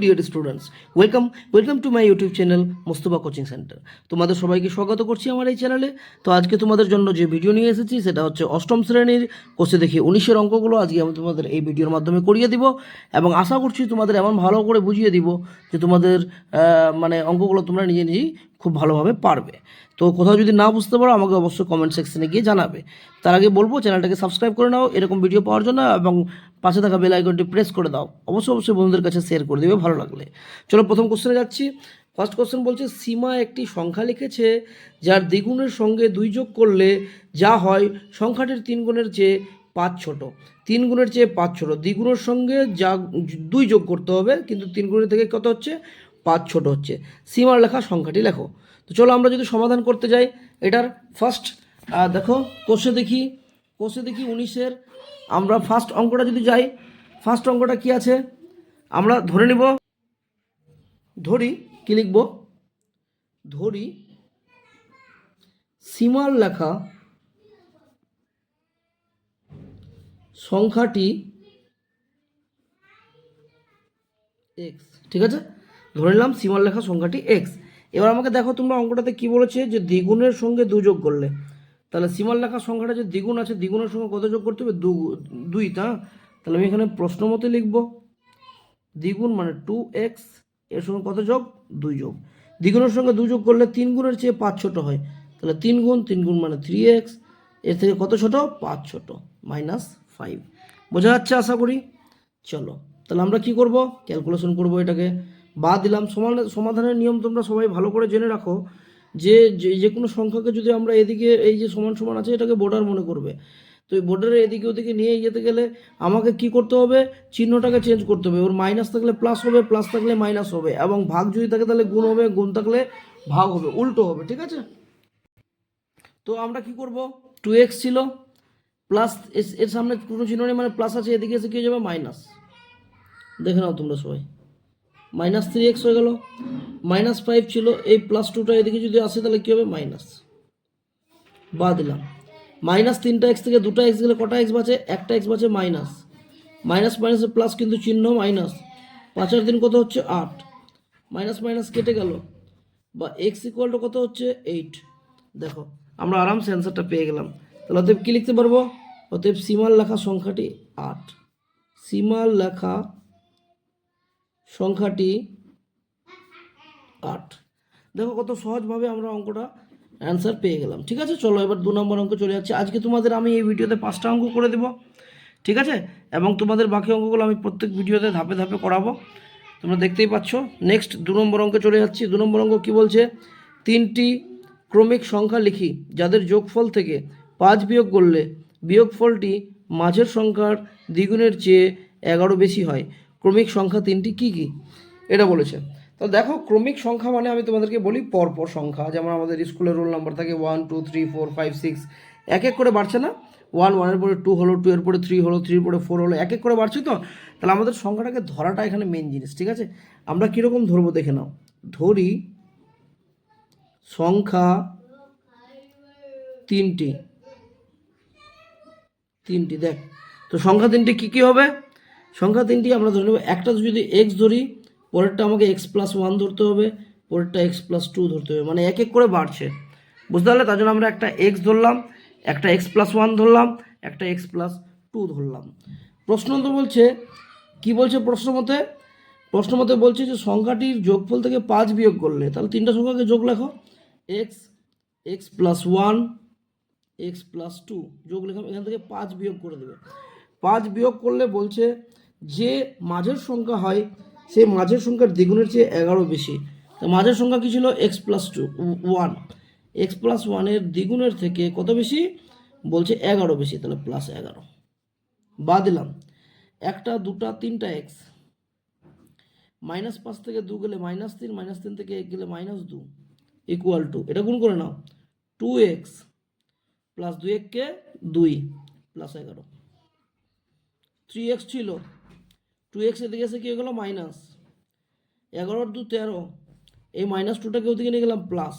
Dear students, welcome to my YouTube channel Mostafa coaching centre. তোমাদের সবাইকে স্বাগত করছি আমার এই চ্যানেলে। তো আজকে তোমাদের জন্য যে ভিডিও নিয়ে এসেছি সেটা হচ্ছে অষ্টম শ্রেণীর কোষে দেখি 19-এর অঙ্কগুলো আজকে আমি তোমাদের এই ভিডিওর মাধ্যমে করিয়ে দিব, এবং আশা করছি তোমাদের এমন ভালো করে বুঝিয়ে দিব যে তোমাদের মানে অঙ্কগুলো তোমরা নিজেই খুব ভালোভাবে পারবে। তো কোথাও যদি না বুঝতে পারো আমাকে অবশ্যই কমেন্ট সেকশনে গিয়ে জানাবে। তার আগে বলবো চ্যানেলটাকে সাবস্ক্রাইব করে নাও এরকম ভিডিও পাওয়ার জন্য, এবং পাশে থাকা বেল আইকনটি প্রেস করে দাও। অবশ্যই বন্ধুদের কাছে শেয়ার করে দেবে ভালো লাগলে। চলো প্রথম কোশ্চেনে যাচ্ছি। ফার্স্ট কোশ্চেন বলছে, সীমা একটি সংখ্যা লিখেছে যার দ্বিগুণের সঙ্গে 2 যোগ করলে যা হয় সংখ্যাটির 3 গুণের চেয়ে 5 ছোট। 3 গুণের চেয়ে 5 ছোট, দ্বিগুণের সঙ্গে যা 2 যোগ করতে হবে, কিন্তু 3 গুণের থেকে কত হচ্ছে 5 ছোট হচ্ছে। সীমার লেখা সংখ্যাটি লেখো। তো চলো আমরা যদি সমাধান করতে যাই এটার ফার্স্ট দেখো কোষে দেখি 19-এর আমরা ফার্স্ট অঙ্কটা যদি যাই, ফার্স্ট অঙ্কটা কি আছে আমরা ধরে নিব, কি লিখব, ধরি সীমার লেখা সংখ্যাটি x। ঠিক আছে, ধরে নিলাম সীমার লেখা সংখ্যাটি x। এবার আমাকে দেখো তোমরা অঙ্কটাতে কি বলেছে, যে দ্বিগুণের সঙ্গে 2 যোগ করলে, তাহলে সীমার লেখা সংখ্যাটা যে দ্বিগুণ আছে, দ্বিগুণের সঙ্গে কত যোগ করতে হবে, 2। তাহলে আমি এখানে প্রশ্ন মতে লিখব দ্বিগুণ মানে 2x, এর সঙ্গে কত যোগ, 2 যোগ। দ্বিগুণের সঙ্গে 2 যোগ করলে 3 গুণের চেয়ে 5 ছোট হয়, তাহলে 3 গুণ মানে 3x, এর থেকে কত ছোট, 5 ছোট, -5। বোঝা যাচ্ছে আশা করি। চলো তাহলে আমরা কি করব, ক্যালকুলেশন করব, এটাকে বাদ দিলাম। সমাধানের নিয়ম তোমরা সবাই ভালো করে জেনে রাখো, যে কোনো সংখ্যাকে যদি আমরা এদিকে এই যে সমান সমান আছে এটাকে বর্ডার মনে করবে। তো এই বর্ডারে এদিকে ওদিকে নিয়ে যেতে গেলে আমাকে কি করতে হবে, চিহ্নটাকে চেঞ্জ করতে হবে। ওর মাইনাস থাকলে প্লাস হবে, প্লাস থাকলে মাইনাস হবে, এবং ভাগ যদি থাকে তাহলে গুণ হবে, গুণ থাকলে ভাগ হবে, উল্টো হবে। ঠিক আছে, তো আমরা কি করব, 2x ছিল প্লাস, এর সামনে কোনো চিহ্ন নেই মানে প্লাস আছে, এদিকে এসে কি হয়ে যাবে মাইনাস। দেখে নাও তোমরা সবাই, -3x হয়ে গেল। -5 ছিল, এই +2টা এদিকে যদি আসে তাহলে কী হবে, মাইনাস, বাদ দিলাম। -3টা x থেকে 2টা x গেলে কটা x বাঁচে, একটা x বাঁচে, মাইনাস মাইনাসে প্লাস কিন্তু চিহ্ন মাইনাস, 5 আর 3 কত হচ্ছে 8, মাইনাস কেটে গেল, বা x ইকুয়াল টু কত হচ্ছে 8। দেখো আমরা আরামসে অ্যান্সারটা পেয়ে গেলাম। তাহলে অতএব কী লিখতে পারবো, অতএব সীমার লেখা সংখ্যাটি 8। সীমার লেখা সংখ্যাটি 8। দেখো কত সহজভাবে আমরা অঙ্কটা অ্যান্সার পেয়ে গেলাম। ঠিক আছে, চলো এবার 2 নম্বর অঙ্ক চলে যাচ্ছে। আজকে তোমাদের আমি এই ভিডিওতে 5টা অঙ্ক করে দেবো। ঠিক আছে, এবং তোমাদের বাকি অঙ্কগুলো আমি প্রত্যেক ভিডিওতে ধাপে ধাপে করাবো, তোমরা দেখতেই পাচ্ছ। নেক্সট 2 নম্বর অঙ্কে চলে যাচ্ছি। 2 নম্বর অঙ্ক কী বলছে, 3টি ক্রমিক সংখ্যা লিখি যাদের যোগফল থেকে 5 বিয়োগ করলে বিয়োগফলটি মাঝের সংখ্যার দ্বিগুণের চেয়ে 11 বেশি হয়। ক্রমিক সংখ্যা 3টি কী কী, এটা বলেছে। তো দেখো ক্রমিক সংখ্যা মানে আমি তোমাদেরকে বলি পরপর সংখ্যা, যেমন আমাদের স্কুলের রোল নাম্বার থাকে 1 2 3 4 5 6, এক এক করে বাড়ছে না, 1 এর পরে 2 হলো, 2 এর পরে 3 হলো, 3 এর পরে 4 হলো, এক এক করে বাড়ছে। তো তাহলে আমাদের সংখ্যাটাকে ধরাটা এখানে মেন জিনিস। ঠিক আছে, আমরা কীরকম ধরবো দেখে নাও, ধরি সংখ্যা 3টি। দেখ, তো সংখ্যা 3টি কী কী হবে, সংখ্যা 3টি আমরা ধরে নেব, একটা যদি x ধরি, পরেরটা আমাকে x+1 ধরতে হবে, পরেরটা x+2 ধরতে হবে, মানে এক এক করে বাড়ছে। বুঝতে পারলে, তার জন্য আমরা একটা x ধরলাম, একটা x+1 ধরলাম, একটা x+2 ধরলাম। প্রশ্ন তো বলছে, কি বলছে প্রশ্ন মতে বলছে যে সংখ্যাটির যোগফল থেকে 5 বিয়োগ করলে, তাহলে 3টা সংখ্যাকে যোগ লেখো, x+1 x+2 যোগ লেখা, এখান থেকে 5 বিয়োগ করে দেবে। 5 বিয়োগ করলে বলছে যে মাঝের সংখ্যা হয় সেই মাঝের সংখ্যার দ্বিগুণের চেয়ে 11 বেশি। তো মাঝের সংখ্যা কী ছিল, x+1, x+1 এর দ্বিগুণের থেকে কত বেশি, বলছে 11 বেশি, তাহলে +11। বাদ দিলাম, একটা, দুটা, 3টা x, -5 থেকে 2 গেলে -3, -3 থেকে 1 গেলে -2 ইকুয়াল টু, এটা গুণ করে নাও, 2x প্লাস 2 কে 2 +11। 3x ছিল, 2x এদিকে এসে কী হয়ে গেলো, মাইনাস, 11 আর 2 13, এই -2টাকে ওদিকে নিয়ে গেলাম প্লাস,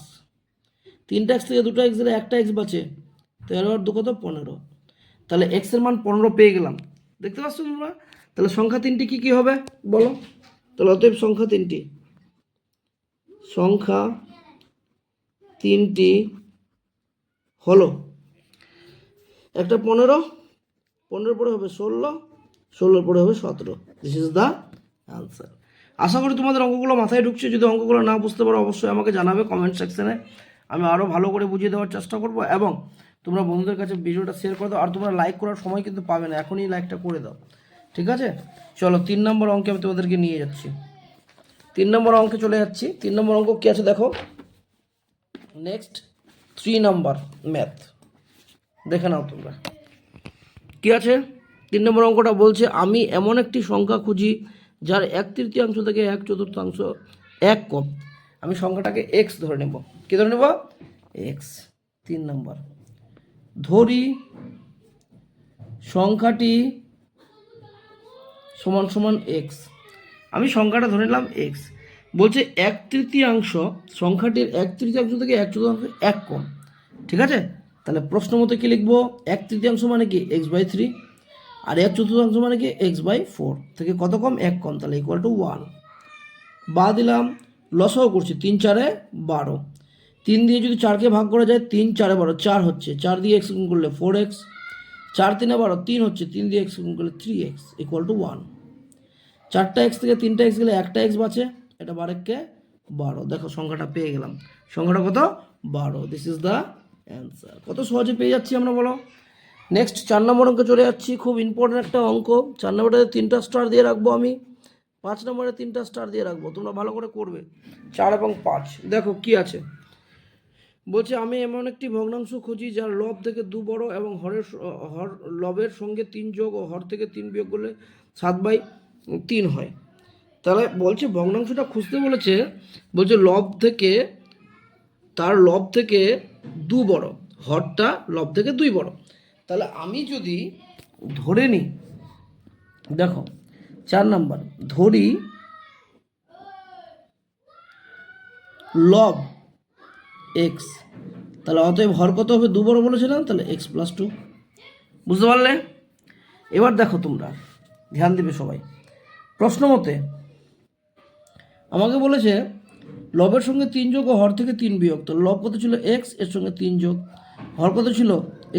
3টা x থেকে 2টা x দিলে একটা x বাঁচে, 13 আর 2 কত, 15। তাহলে x এর মান 15 পেয়ে গেলাম। দেখতে পাচ্ছ তোমরা, তাহলে সংখ্যা 3টি কী কী হবে বলো, তাহলে অতএব সংখ্যা তিনটি হলো একটা 15, 15 পরে হবে 16, 16 পরে হবে 17। This is the answer. আশা করি তোমাদের অঙ্কগুলো মাথায় ঢুকছে। যদি অঙ্কগুলো না বুঝতে পারো অবশ্যই আমাকে জানাবে কমেন্ট সেকশনে, আমি আরও ভালো করে বুঝিয়ে দেওয়ার চেষ্টা করব। এবং তোমরা বন্ধুদের কাছে ভিডিওটা শেয়ার করে দাও। আর তোমরা লাইক করার সময় কিন্তু পাবে না, এখনই লাইকটা করে দাও, ঠিক আছে? চলো 3 নম্বর অঙ্কে আমি তোমাদেরকে নিয়ে যাচ্ছি। 3 নম্বর অঙ্কে চলে যাচ্ছি। 3 নম্বর অঙ্ক কী আছে দেখো। নেক্সট 3 নম্বর ম্যাথ দেখে নাও তোমরা কী আছে। 3 নম্বর অঙ্কটা বলছে আমি এমন একটি সংখ্যা খুঁজি যার 1/3 থেকে 1/4 এক কম। আমি সংখ্যাটাকে এক্স ধরে নেব। কী ধরে নেব? এক্স। 3 নম্বর, ধরি সংখ্যাটি সমান সমান এক্স। আমি সংখ্যাটা ধরে নিলাম এক্স। বলছে 1/3 সংখ্যাটির 1/3 থেকে 1/4 এক কম, ঠিক আছে? তাহলে প্রশ্ন মতো কী লিখবো? 1/3 মানে কি x/3, আর 1/4 মানে কি x/4 থেকে কত কম? এক কম। তাহলে ইকুয়াল টু 1 বা দিলাম। লসাও করছি, 3 4 12। 3 দিয়ে যদি 4কে ভাগ করা যায়, 3 4 12, 4 হচ্ছে। 4 দিয়ে এক্স গুণ করলে 4x, 4 3 12, 3 হচ্ছে। 3 দিয়ে এক্স গুণ করলে 3x ইকুয়াল টু 1। 4টা এক্স থেকে 3টা এক্স গেলে একটা এক্স বাঁচে, এটা 12কে 12। দেখো সংখ্যাটা পেয়ে গেলাম। সংখ্যাটা কত? 12। This is the answer. কত সহজে পেয়ে যাচ্ছি আমরা, বলো। নেক্সট 4 নম্বর অঙ্কে চলে যাচ্ছি। খুব ইম্পর্টেন্ট একটা অঙ্ক। 4 নম্বরটাতে 3টা স্টার দিয়ে রাখবো আমি, 5 নম্বরে 3টা স্টার দিয়ে রাখবো। তোমরা ভালো করে করবে। 4 এবং 5 দেখো কি আছে। বলছে আমি এমন একটি ভগ্নাংশ খুঁজি যার লব থেকে 2 বড় এবং লবের সঙ্গে 3 যোগ ও হর থেকে 3 বিয়োগ করলে 7/3 হয়। তাহলে বলছে ভগ্নাংশটা খুঁজতে বলেছে। বলছে তার লব থেকে 2 বড়, হরটা লব থেকে 2 বড়। তাহলে আমি যদি ধরে নিই, দেখো 4 নম্বর, ধরি লব এক্স। তাহলে অতএব হর কত হবে? 2 বড় বলেছিলাম, তাহলে x+2। বুঝতে পারলে? এবার দেখো তোমরা ধ্যান দেবে সবাই। প্রশ্ন মতে আমাকে বলেছে লবের সঙ্গে 3 যোগ ও হর থেকে 3 বিয়োগ। তো লব কত ছিল? এক্স, এর সঙ্গে 3 যোগ। হর কত ছিল?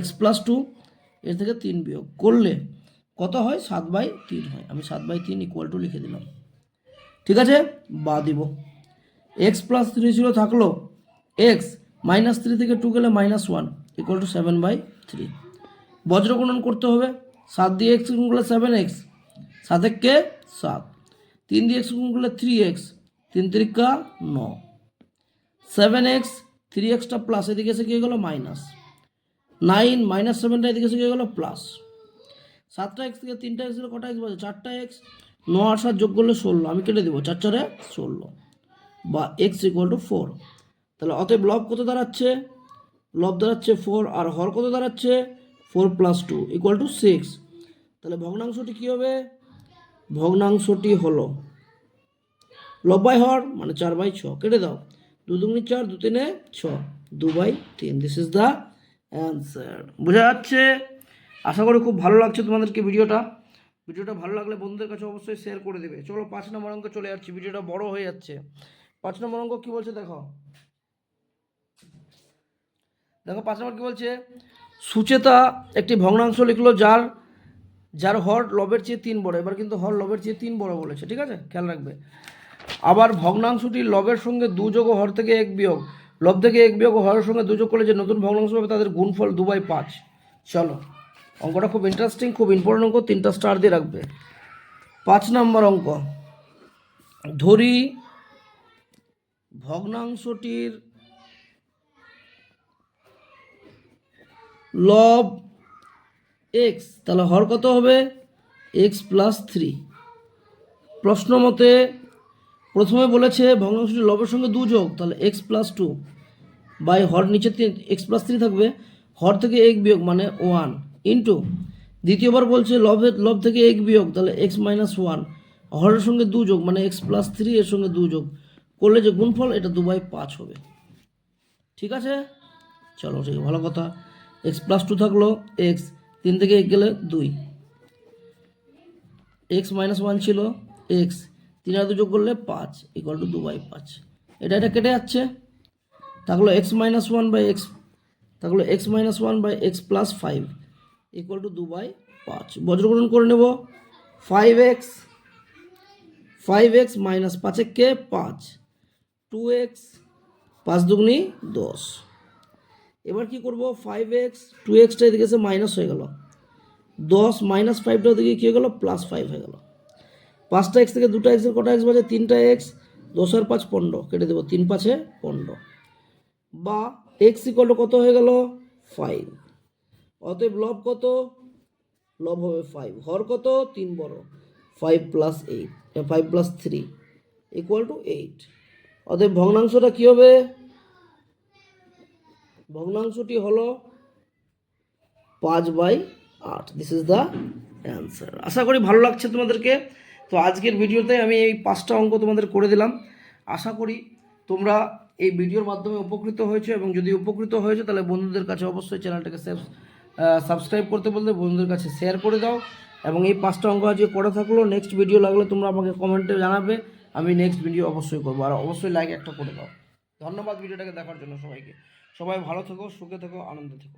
x+2, এর থেকে 3 বিয়োগ করলে কত হয়? 7/3 হয়। আমি 7/3 ইকুয়াল টু লিখে দিলাম, ঠিক আছে? বা দিব। x+3 ছিল, থাকলো x, -3 থেকে 2 গেলে -1 ইকুয়াল টু 7/3। বজ্রগুণন করতে হবে। 7 দিয়ে x গুণ করলে 7x, 7 একে 7, 3 দিয়ে x গুণ করলে 3x, 3 3 9, 7x, 3xটা প্লাস, এদিকে এসে গিয়ে গেলো মাইনাস 9, -7টা এদিকে এসে গিয়ে গেলো প্লাস। 7টা x থেকে 3টা x গেলে কটা x বাজে? 4টা x। 9 আর 7 যোগ করলে 16, আমি কেটে দেবো, 4 4 16 বা x ইকুয়াল টু 4। তাহলে অতএব লব কত দাঁড়াচ্ছে? লব দাঁড়াচ্ছে 4, আর হর কত দাঁড়াচ্ছে? 4 + 2 ইকুয়াল টু 6। তাহলে ভগ্নাংশটি কী হবে? ভগ্নাংশটি হলো লব বাই হর মানে 4/6। কেটে দাও, 2 2 4, 2 3 6, 2/3। This is the answer. বোঝা যাচ্ছে? আশা করি খুব ভালো লাগছে তোমাদেরকে ভিডিওটা। ভালো লাগলে বন্ধুদের কাছে অবশ্যই শেয়ার করে দেবে। চলো 5 নম্বর অঙ্ক চলে যাচ্ছি, ভিডিওটা বড় হয়ে যাচ্ছে। 5 নম্বর অঙ্ক কী বলছে দেখো। 5 নম্বর কী বলছে? সুচেতা একটি ভগ্নাংশ লিখলো যার হর লবের চেয়ে 3 বড়। এবার কিন্তু হর লবের চেয়ে 3 বড় বলেছে, ঠিক আছে? খেয়াল রাখবে। আবার ভগ্নাংশটি লবের সঙ্গে 2 যোগ ও হর থেকে 1 বিয়োগ। লব থেকে 1 বিয়োগ ও হরের সঙ্গে 2 যোগ করলে যে নতুন ভগ্নাংশ হবে তাদের গুণফল 2/5। চলো, অঙ্কটা খুব ইন্টারেস্টিং, খুব ইম্পর্টেন্ট অঙ্ক। 3টা স্টার দিয়ে রাখবে। 5 নম্বর অঙ্ক, ধরি ভগ্নাংশটির লব এক্স। তাহলে হর কত হবে? x+3। প্রশ্ন মতে প্রথমে বলেছে ভগ্নাংশটি লবের সঙ্গে 2 যোগ, তাহলে x+2 বাই হর নিচে x+3 থাকবে, হর থেকে 1 বিয়োগ মানে 1 ইন্টু। দ্বিতীয়বার বলছে লব থেকে 1 বিয়োগ, তাহলে x - 1, হরের সঙ্গে 2 যোগ মানে x+3, এর সঙ্গে 2 যোগ করলে যে গুণফল এটা 2/5 হবে, ঠিক আছে? চলো ঠিক ভালো কথা। x+2 থাকলো, x 3 থেকে 1 গেলে 2, x - 1 ছিল, x 3 আর 2 যোগ করলে 5 ইকুয়াল টু 2/5। এটা কেটে যাচ্ছে, থাকলো x মাইনাস 1/x, থাকলো x minus 1/x plus 5 equal to 2/5। বজ্রগ্রহণ করে নেব, 5x মাইনাস 5 কে 5, 2x, 5 দুগুনি 10। এবার কি করব, 5x 2xটা এদিকে এসে মাইনাস হয়ে গেল, 10 মাইনাস 5টা ওদিকে কী হয়ে গেল, প্লাস 5 হয়ে গেল। 5টা এক্স থেকে 2টা এক্সের কটা এক্স বাজে, 3টা এক্স, 10 আর 5 15, কেটে দেবো, 3 5 15, বা এক্স ইকুয়াল টু কত হয়ে গেল 5। অতএব লব কত, লব হবে 5, হর কত 3 বড়, 5 প্লাস 8, 5 প্লাস 3 ইকুয়াল টু 8। অতএব ভগ্নাংশটা কি হবে, ভগ্নাংশটি হলো 5/8। This is the answer. আশা করি ভালো লাগছে তোমাদেরকে। তো আজকের ভিডিওতে আমি এই 5টা অঙ্ক তোমাদের করে দিলাম। আশা করি তোমরা এই ভিডিওর মাধ্যমে উপকৃত হয়েছো, এবং যদি উপকৃত হয়েছো তাহলে বন্ধুদের কাছে অবশ্যই চ্যানেলটাকে সাবস্ক্রাইব করতে বলতে বন্ধুদের কাছে শেয়ার করে দাও। এবং এই 5টা অঙ্ক আজকে করা থাকলো, নেক্সট ভিডিও লাগলে তোমরা আমাকে কমেন্টে জানাবে, আমি নেক্সট ভিডিও অবশ্যই করবো। আর অবশ্যই লাইক একটা করে দাও। ধন্যবাদ ভিডিওটাকে দেখার জন্য সবাইকে। সবাই ভালো থেকো, সুখে থেকো, আনন্দে থেকো।